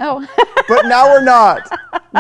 Oh. But now we're not.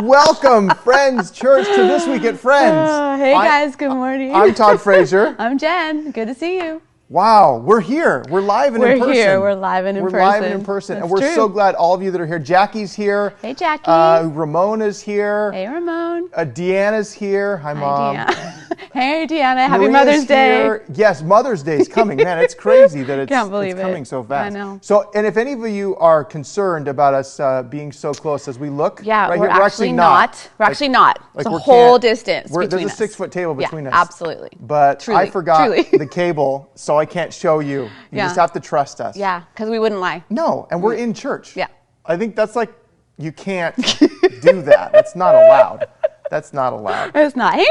Welcome, Friends Church, to This Week at Friends. Hey guys, good morning. I'm Todd Frazier. I'm Jen. Good to see you. Wow, we're here. We're live and in person. We're here. We're live and in person. We're live and in person. That's and we're true. so glad all of you that are here. Jackie's here. Hey, Jackie. Ramona's here. Hey, Ramon. Deanna's here. Hi, Mom. Deanna. Hey, Deanna. Happy Maria's Mother's here. Day. Yes, Mother's Day is coming. Man, it's crazy that it's coming so fast. I know. So, and if any of you are concerned about us being so close as we look, yeah, right we're here, actually not. We're actually not. Like it's a whole distance between There's us. a 6-foot table between us. Absolutely. But Truly. I forgot the cable, so I can't show you. You just have to trust us. Yeah, because we wouldn't lie. No, and we're in church. Yeah. I think that's like, you can't do that. That's not allowed. That's not allowed. It's not. Hey,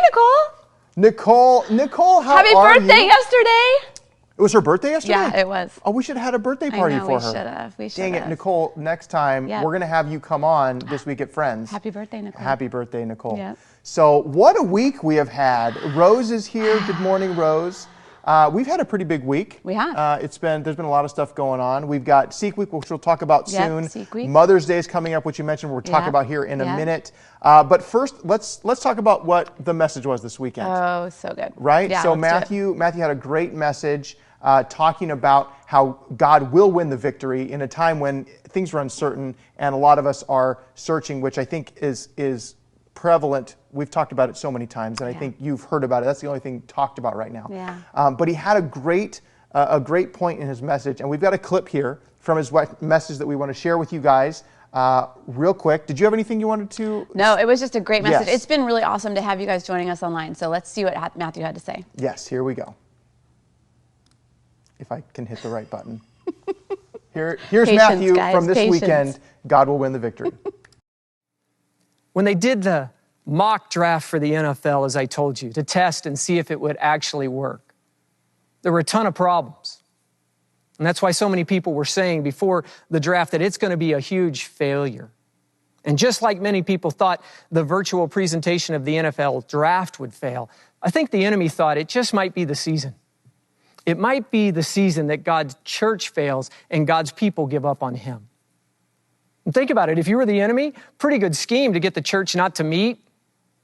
Nicole. Nicole, how Happy are birthday you? yesterday. It was her birthday yesterday? Yeah, it was. Oh, we should have had a birthday party for her. We should have. Dang it, Nicole, next time we're going to have you come on This Week at Friends. Happy birthday, Nicole. Happy birthday, Nicole. Yeah. So what a week we have had. Rose is here. Good morning, Rose. We've had a pretty big week. We have. There's been a lot of stuff going on. We've got Seek Week, which we'll talk about soon. Seek Week. Mother's Day is coming up, which you mentioned we'll talk about here in a minute. But first, let's talk about what the message was this weekend. Oh, so good. Right? Yeah, so Matthew had a great message talking about how God will win the victory in a time when things are uncertain and a lot of us are searching, which I think is prevalent. We've talked about it so many times, and I think you've heard about it. That's the only thing talked about right now. Yeah. But he had a great point in his message, and we've got a clip here from his message that we want to share with you guys real quick. Did you have anything you wanted to? No, it was just a great message. Yes. It's been really awesome to have you guys joining us online. So let's see what Matthew had to say. Yes, here we go. If I can hit the right button. Here's Patience, Matthew guys, from this patience. weekend. God will win the victory. When they did the mock draft for the NFL, as I told you, to test and see if it would actually work, there were a ton of problems. And that's why so many people were saying before the draft that it's going to be a huge failure. And just like many people thought the virtual presentation of the NFL draft would fail, I think the enemy thought it just might be the season. It might be the season that God's church fails and God's people give up on him. And think about it. If you were the enemy, pretty good scheme to get the church not to meet,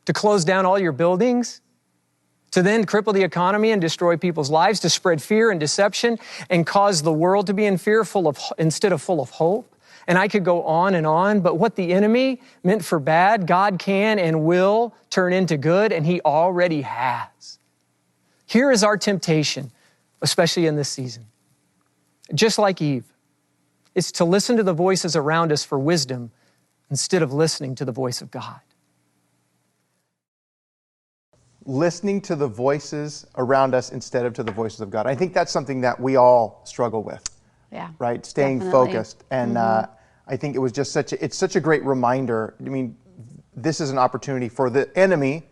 to close down all your buildings, to then cripple the economy and destroy people's lives, to spread fear and deception and cause the world to be in fear instead of full of hope. And I could go on, but what the enemy meant for bad, God can and will turn into good, and he already has. Here is our temptation, especially in this season. Just like Eve, it's to listen to the voices around us for wisdom instead of listening to the voice of God. Listening to the voices around us instead of to the voices of God. I think that's something that we all struggle with. Yeah. Right? Staying focused. And I think it was just such a great reminder. I mean, this is an opportunity for the enemy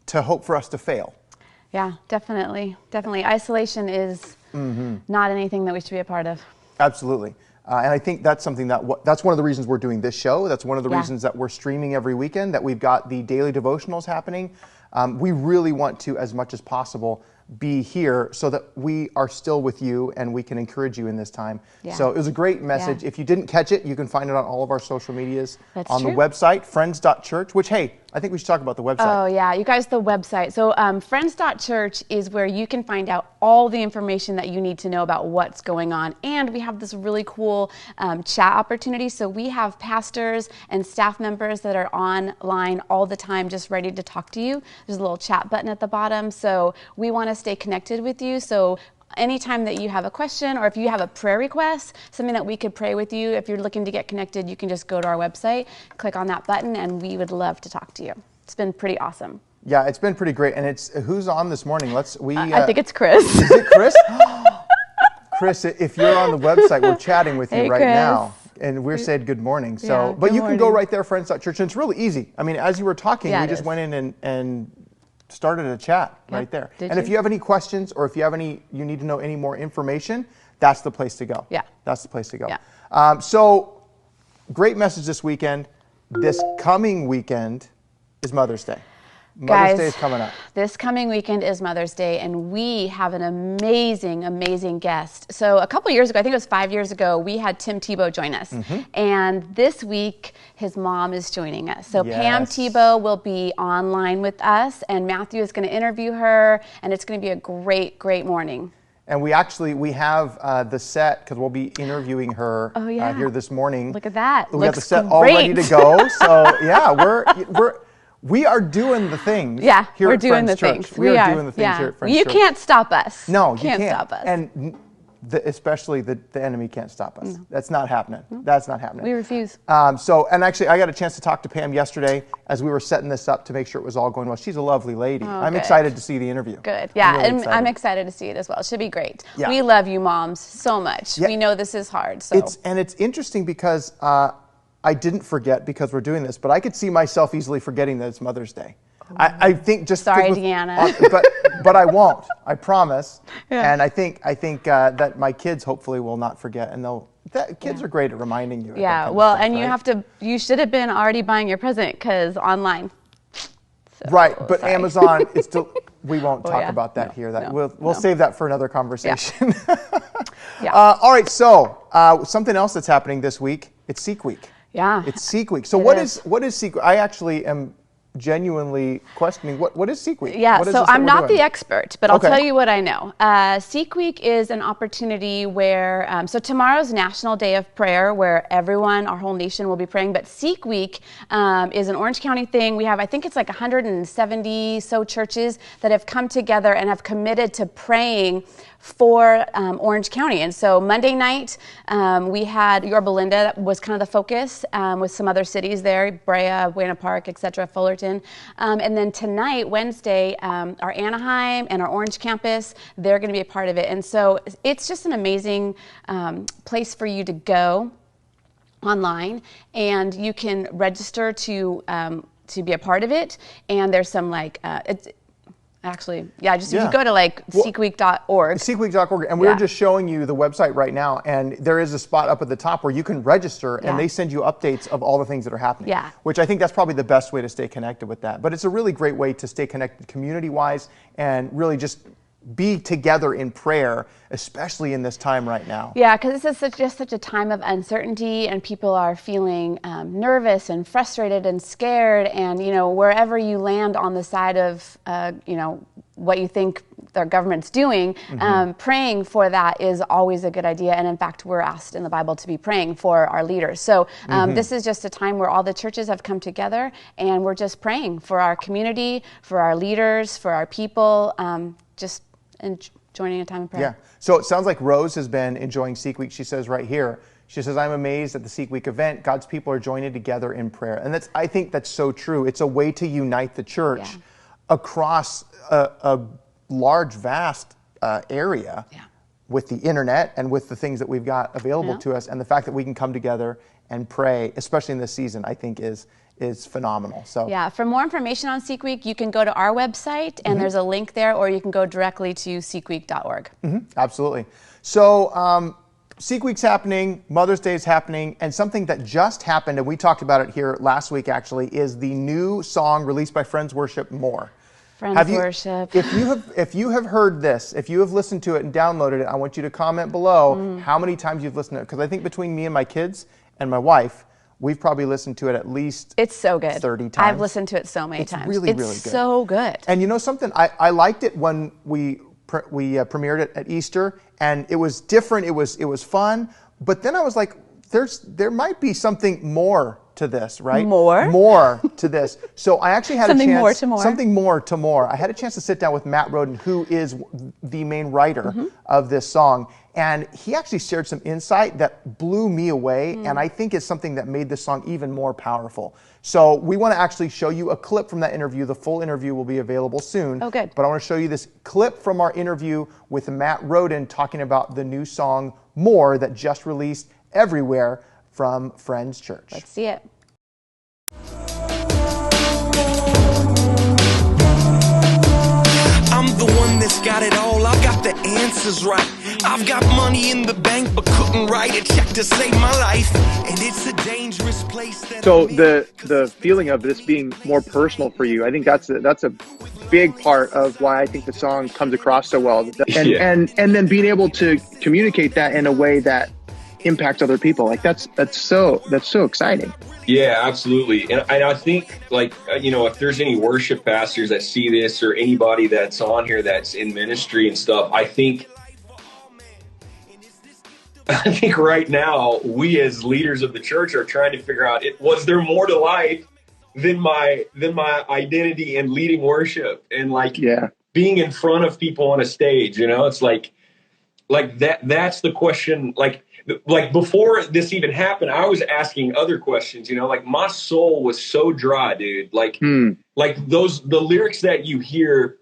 to hope for us to fail. Yeah, definitely. Definitely. Isolation is not anything that we should be a part of. Absolutely. And I think that's something that's one of the reasons we're doing this show. That's one of the reasons that we're streaming every weekend, that we've got the daily devotionals happening. We really want to, as much as possible, be here so that we are still with you and we can encourage you in this time. Yeah. So it was a great message. Yeah. If you didn't catch it, you can find it on all of our social medias. That's on true. the website, friends.church, which, hey, I think we should talk about the website. Oh, yeah. You guys, the website. So friends.church is where you can find out all the information that you need to know about what's going on. And we have this really cool chat opportunity. So we have pastors and staff members that are online all the time just ready to talk to you. There's a little chat button at the bottom. So we want to stay connected with you. So anytime that you have a question or if you have a prayer request, something that we could pray with you, if you're looking to get connected, you can just go to our website, click on that button, and we would love to talk to you. It's been pretty awesome. Yeah, it's been pretty great. And it's who's on this morning? I think it's Chris. Is it Chris? Chris, if you're on the website, we're chatting with you right Chris. now. And we're saying good morning. So, Yeah, but good you can go morning. right there, friends.church, and it's really easy. I mean, as you were talking, Yeah, we it just is. went in and started a chat right there. Did and if you? you have any questions or if you need to know any more information, that's the place to go. Yeah. That's the place to go. Yeah. So, great message this weekend. This coming weekend is Mother's Day. Mother's Day is coming up. This coming weekend is Mother's Day, and we have an amazing, amazing guest. So a couple years ago, I think it was 5 years ago, we had Tim Tebow join us. And this week, his mom is joining us. So Pam Tebow will be online with us, and Matthew is going to interview her, and it's going to be a great, great morning. And we have the set, because we'll be interviewing her here this morning. Look at that. We got the set all ready to go. So yeah, we are doing the things. Yeah, here we're at doing Friends the Church. things. We are doing the things here at Friends You Church. can't stop us. No, you can't stop us. And especially the enemy can't stop us. No. That's not happening. No. That's not happening. We refuse. And actually, I got a chance to talk to Pam yesterday as we were setting this up to make sure it was all going well. She's a lovely lady. I'm excited to see the interview. Good. Yeah, I'm excited to see it as well. It should be great. Yeah. We love you moms so much. Yeah. We know this is hard. So it's interesting because I didn't forget because we're doing this, but I could see myself easily forgetting that it's Mother's Day. I think just sorry, Deanna. But I won't. I promise. Yeah. And I think that my kids hopefully will not forget, and kids are great at reminding you. Yeah. Well, and you should have been already buying your present because online. So, right, but sorry. Amazon is still. We won't talk about that here. We'll save that for another conversation. Yeah. All right. So something else that's happening this week. It's Seek Week. Yeah. It's Seek Week. So what is Seek Week? I actually am genuinely questioning what is Seek Week? Yeah, so I'm not the expert, but I'll tell you what I know. Seek Week is an opportunity where, so tomorrow's National Day of Prayer, where everyone, our whole nation will be praying, but Seek Week is an Orange County thing. We have, I think it's like 170 so churches that have come together and have committed to praying for Orange County. And so Monday night, we had Yorba Linda, that was kind of the focus, with some other cities there, Brea, Buena Park, etc., Fullerton. And then tonight, Wednesday, our Anaheim and our Orange campus, they're going to be a part of it. And so it's just an amazing place for you to go online, and you can register to be a part of it. And there's some you go to seekweek.org. Seekweek.org, and we're just showing you the website right now, and there is a spot up at the top where you can register, and they send you updates of all the things that are happening. Yeah. Which I think that's probably the best way to stay connected with that. But it's a really great way to stay connected community-wise and really just be together in prayer, especially in this time right now. Yeah, because this is just such a time of uncertainty, and people are feeling nervous and frustrated and scared. And wherever you land on the side of what you think their government's doing, praying for that is always a good idea. And in fact, we're asked in the Bible to be praying for our leaders. So this is just a time where all the churches have come together, and we're just praying for our community, for our leaders, for our people. And joining a time of prayer. Yeah. So it sounds like Rose has been enjoying Seek Week. She says right here, she says, I'm amazed at the Seek Week event. God's people are joining together in prayer. And I think that's so true. It's a way to unite the church across a large, vast area with the internet and with the things that we've got available to us. And the fact that we can come together and pray, especially in this season, I think is phenomenal. So for more information on Seek Week, you can go to our website, and there's a link there, or you can go directly to seekweek.org. Absolutely. So Seek Week's happening, Mother's Day is happening, and something that just happened, and we talked about it here last week actually, is the new song released by Friends Worship, More. Worship. If you have heard this, if you have listened to it and downloaded it, I want you to comment below how many times you've listened to it, because I think between me and my kids and my wife, we've probably listened to it at least it's so good. 30 times. I've listened to it so many times. It's really good. So good. And you know something? I liked it when we premiered it at Easter, and it was different. It was fun. But then I was like, there might be something more to this, right? More to this. So I actually had something more to more. I had a chance to sit down with Matt Roden, who is the main writer of this song. And he actually shared some insight that blew me away, and I think is something that made this song even more powerful. So we want to actually show you a clip from that interview. The full interview will be available soon. Oh, good. But I want to show you this clip from our interview with Matt Roden talking about the new song, More, that just released everywhere from Friends Church. Let's see it. I'm the one that's got it all. I've got the answers right. I've got money in the bank, but couldn't write a check to save my life. And it's a danger. dangerous place that So I'm in. the feeling of this being more personal for you, I think that's a big part of why I think the song comes across so well. And Yeah. and then being able to communicate that in a way that impacts other people, like that's so exciting. Yeah, absolutely. And I think, like, if there's any worship pastors that see this or anybody that's on here that's in ministry and stuff, I think right now we as leaders of the church are trying to figure out, was there more to life than my identity and leading worship and like being in front of people on a stage? It's like that's the question. Like before this even happened, I was asking other questions, like my soul was so dry, dude. Like the lyrics that you hear,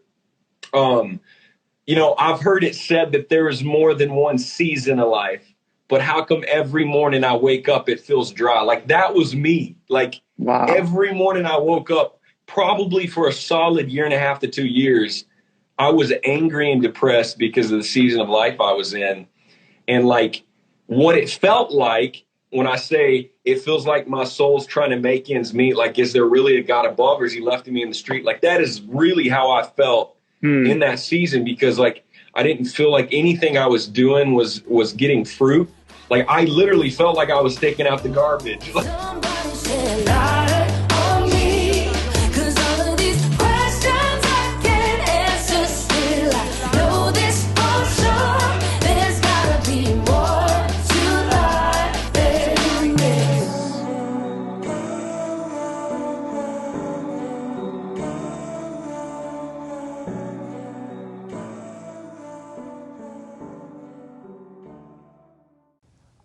I've heard it said that there is more than one season of life, but how come every morning I wake up, it feels dry? Like that was me. Like every morning I woke up, probably for a solid 1.5 to 2 years, I was angry and depressed because of the season of life I was in. And like what it felt like when I say it feels like my soul's trying to make ends meet, like, is there really a God above or is he left me in the street? Like that is really how I felt in that season, because like I didn't feel like anything I was doing was getting fruit. Like I literally felt like I was taking out the garbage. Somebody shed light on me, 'cause all of these questions I can't answer still. I know this for sure, there's gotta be more to life than this.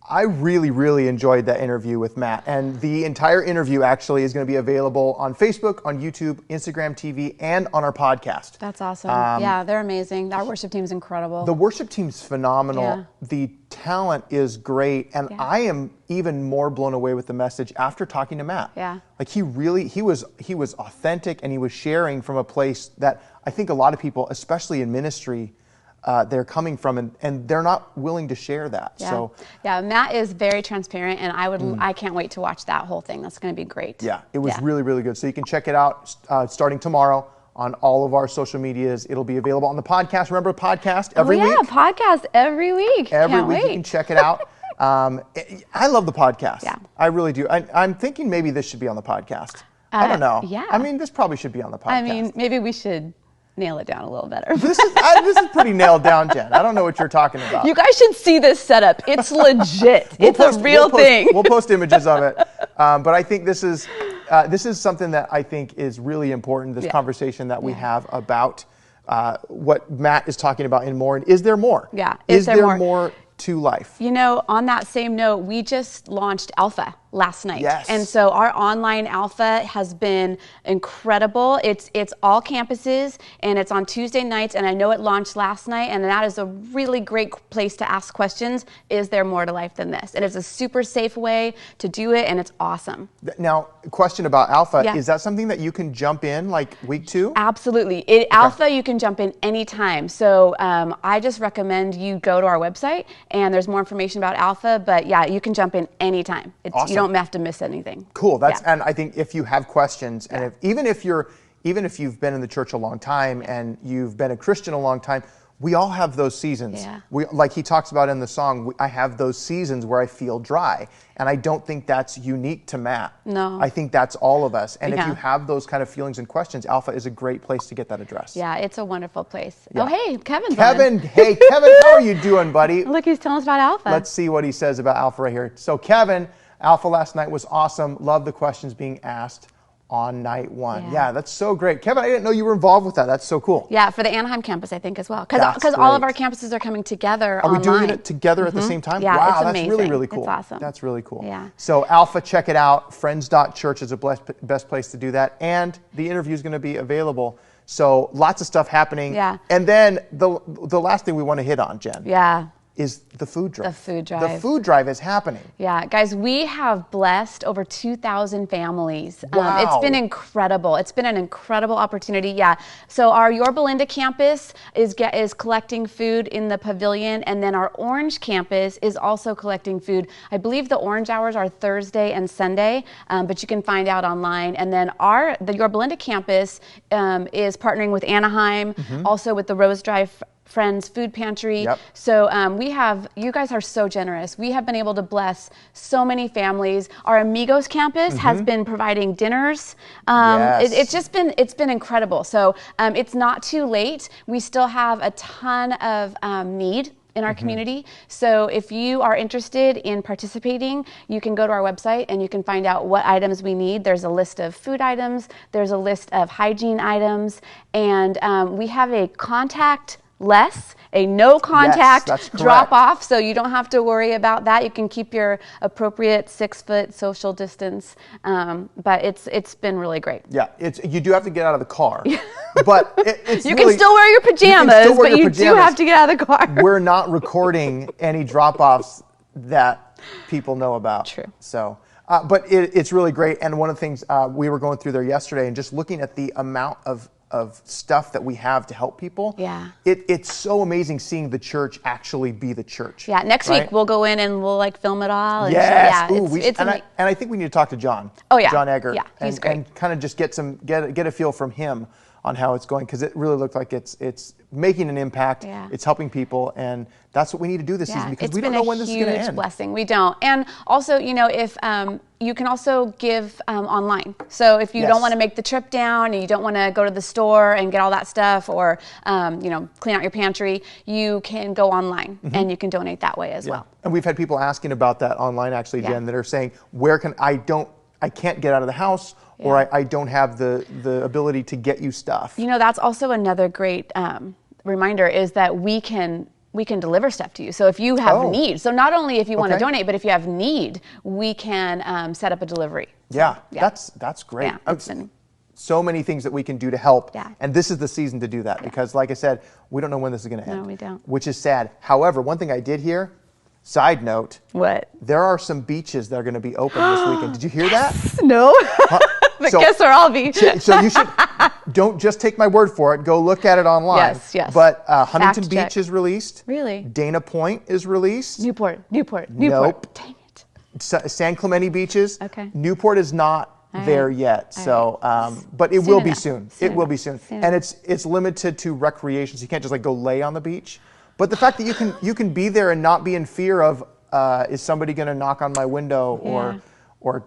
I really, really enjoyed that interview with Matt. And the entire interview actually is going to be available on Facebook, on YouTube, Instagram TV, and on our podcast. That's awesome. Yeah, they're amazing. Our worship team's incredible. The worship team's phenomenal. Yeah. The talent is great. And I am even more blown away with the message after talking to Matt. Yeah. Like he was authentic, and he was sharing from a place that I think a lot of people, especially in ministry, they're coming from, and they're not willing to share that. Yeah. So Matt is very transparent, and I can't wait to watch that whole thing. That's going to be great. yeah, it was really, really good. So you can check it out starting tomorrow on all of our social medias. It'll be available on the podcast. Remember, podcast every week? Podcast every week. Every Can't week wait. you can check it out. I love the podcast. Yeah. I really do. I'm thinking maybe this should be on the podcast. I don't know. yeah. I mean, this probably should be on the podcast. I mean, maybe we should nail it down a little better. This is pretty nailed down, Jen. I don't know what you're talking about. You guys should see this setup. It's legit. It's a real thing. We'll post images of it. But I think this is something that I think is really important, this conversation that we have about what Matt is talking about in more. And is there more? Yeah. Is there more to life? On that same note, we just launched Alpha last night. Yes. And so our online Alpha has been incredible. It's all campuses, and it's on Tuesday nights, and I know it launched last night, and that is a really great place to ask questions. Is there more to life than this? And it's a super safe way to do it, and it's awesome. Now, question about Alpha. Yeah. Is that something that you can jump in like week 2? Absolutely. Alpha, you can jump in anytime. So I just recommend you go to our website, and there's more information about Alpha. But yeah, you can jump in anytime. Awesome. You don't have to miss anything. Cool. And I think if you have questions, and even if you've been in the church a long time and you've been a Christian a long time, we all have those seasons. Yeah. Like he talks about in the song, I have those seasons where I feel dry. And I don't think that's unique to Matt. No. I think that's all of us. And if Yeah. you have those kind of feelings and questions, Alpha is a great place to get that addressed. Yeah, it's a wonderful place. Yeah. Oh, hey, Kevin's Kevin, on. hey, Kevin, how are you doing, buddy? Look, he's telling us about Alpha. Let's see what he says about Alpha right here. So Kevin, Alpha last night was awesome. Love the questions being asked on night 1. Yeah, that's so great. Kevin, I didn't know you were involved with that. That's so cool. Yeah, for the Anaheim campus, I think, as well. That's Because all of great. our campuses are coming together Are online. we doing it together at the same time? Yeah, wow, it's that's amazing. really, really cool. It's awesome. That's really cool. Yeah. So Alpha, check it out. Friends.church is the best place to do that. And the interview is going to be available. So lots of stuff happening. Yeah. And then the last thing we want to hit on, Jen. Yeah. is the food drive. The food drive. The food drive is happening. Yeah, guys, we have blessed over 2,000 families. Wow. It's been incredible. It's been an incredible opportunity. Yeah. So our Yorba Linda campus is collecting food in the pavilion, and then our Orange campus is also collecting food. I believe the Orange hours are Thursday and Sunday, but you can find out online. And then the Yorba Linda campus is partnering with Anaheim, also with the Rose Drive Friends Food Pantry. Yep. So you guys are so generous. We have been able to bless so many families. Our Amigos campus has been providing dinners. Yes. It's been incredible. So it's not too late. We still have a ton of need in our community. So if you are interested in participating, you can go to our website and you can find out what items we need. There's a list of food items. There's a list of hygiene items. And we have a no contact that's correct. drop off, so you don't have to worry about that. You can keep your appropriate 6-foot social distance, but it's been really great. Yeah, you do have to get out of the car, but you can still wear your pajamas, but you do have to get out of the car. We're not recording any drop-offs that people know about. True. So, but it's really great. And one of the things we were going through there yesterday, and just looking at the amount of stuff that we have to help people. Yeah. It's so amazing seeing the church actually be the church. Yeah, next right? week we'll go in and we'll film it all. And yes. And I think we need to talk to John. Oh yeah. John Egger. Yeah, he's great. And kind of just get a feel from him on how it's going, because it really looked like it's making an impact. Yeah. It's helping people, and that's what we need to do this season, because we don't been know when this is going to a huge end. blessing. We don't. And also, if you can also give online. So if you Yes. don't want to make the trip down and you don't want to go to the store and get all that stuff, or clean out your pantry, you can go online and you can donate that way as well. And we've had people asking about that online, actually, Yeah. Jen, that are saying, where can I can't get out of the house, or I don't have the ability to get you stuff. That's also another great reminder, is that we can deliver stuff to you. So if you have need, so not only if you want to donate, but if you have need, we can set up a delivery. Yeah, that's great. Yeah, so many things that we can do to help. Yeah. And this is the season to do that, because like I said, we don't know when this is going to end. No, we don't. Which is sad. However, one thing I did hear, side note, What? there are some beaches that are going to be open this weekend. Did you hear that? No. But guess where I'll be. So you should, don't just take my word for it. Go look at it online. Yes. But Huntington Fact check. Beach is released. Really? Dana Point is released. Newport. Nope. Dang it. San Clemente beaches. Okay. Newport is not there yet. So, but it Soon will be enough. soon. Soon It will enough. be soon. Soon And it's limited to recreation, so you can't just go lay on the beach. But the fact that you can be there and not be in fear of is somebody going to knock on my window, or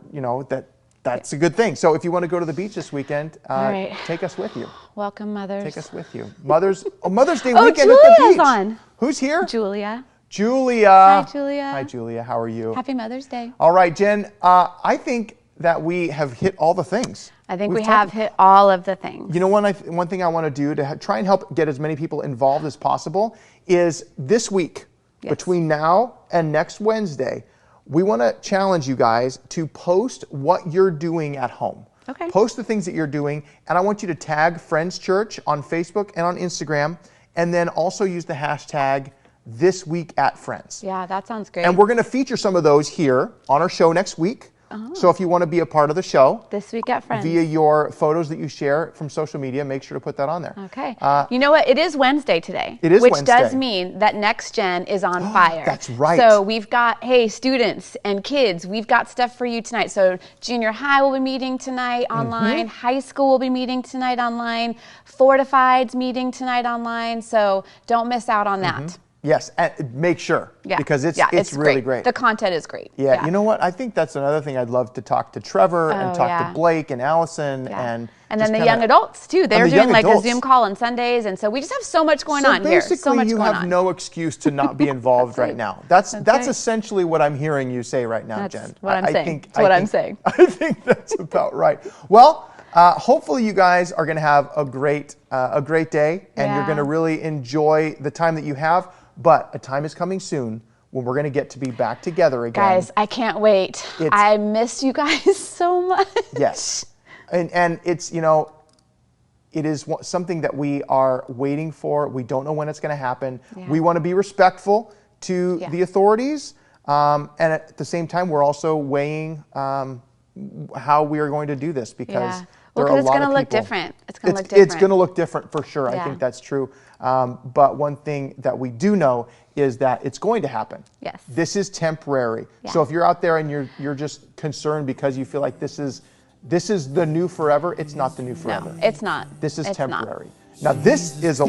that's a good thing. So if you want to go to the beach this weekend, right. take us with you. Welcome, mothers. Take us with you. Mother's Day weekend Julia's at the beach. on. Who's here? Julia. Julia. Hi, Julia. Hi, Julia. How are you? Happy Mother's Day. All right, Jen. I think that we have hit all the things. I think We've we have hit all of the things. You know, one thing I want to do to try and help get as many people involved as possible is this week, between now and next Wednesday, we want to challenge you guys to post what you're doing at home. Okay. Post the things that you're doing, and I want you to tag Friends Church on Facebook and on Instagram, and then also use the hashtag #ThisWeekAtFriends. Yeah, that sounds great. And we're going to feature some of those here on our show next week. So if you want to be a part of the show, This Week at Friends. via your photos that you share from social media, make sure to put that on there. Okay. You know what? It is Wednesday today. It is which Wednesday. does mean that Next Gen is on fire. That's right. So we've got, students and kids, we've got stuff for you tonight. So junior high will be meeting tonight online. High school will be meeting tonight online. Fortified's meeting tonight online. So don't miss out on that. Yes, and make sure, because it's really great. The content is great. Yeah, you know what? I think that's another thing I'd love to talk to Trevor and talk to Blake and Allison and just then the kinda, young adults too. They're doing like adults. a Zoom call on Sundays, and so we just have so much going on here. So basically, much you going have on. no excuse to not be involved right now. That's essentially what I'm hearing you say right now, That's Jen. what I'm saying. That's That's what I'm saying. I think that's about right. Well, hopefully you guys are going to have a great day, and you're going to really enjoy the time that you have. But a time is coming soon when we're going to get to be back together again. Guys, I can't wait. I miss you guys so much. Yes. And it's, it is something that we are waiting for. We don't know when it's going to happen. Yeah. We want to be respectful to the authorities. And at the same time, we're also weighing how we are going to do this, because there are a lot of people. It's going to look different. It's going to look different. It's going to look different for sure. I think that's true. But one thing that we do know is that it's going to happen. Yes. This is temporary. So if you're out there and you're just concerned because you feel like this is the new forever, it's not the new forever. No, it's not. This is It's temporary. not. Now this is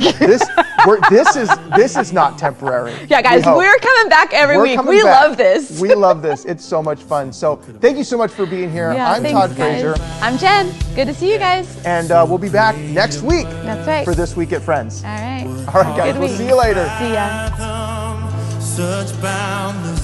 not temporary. Yeah, guys, we're coming back every week. We love this. We love this. It's so much fun. So thank you so much for being here. I'm Todd Frazier. I'm Jen. Good to see you guys. And we'll be back next week. That's right. For This Week at Friends. All right. All right, guys. We'll see you later. See ya. Such boundless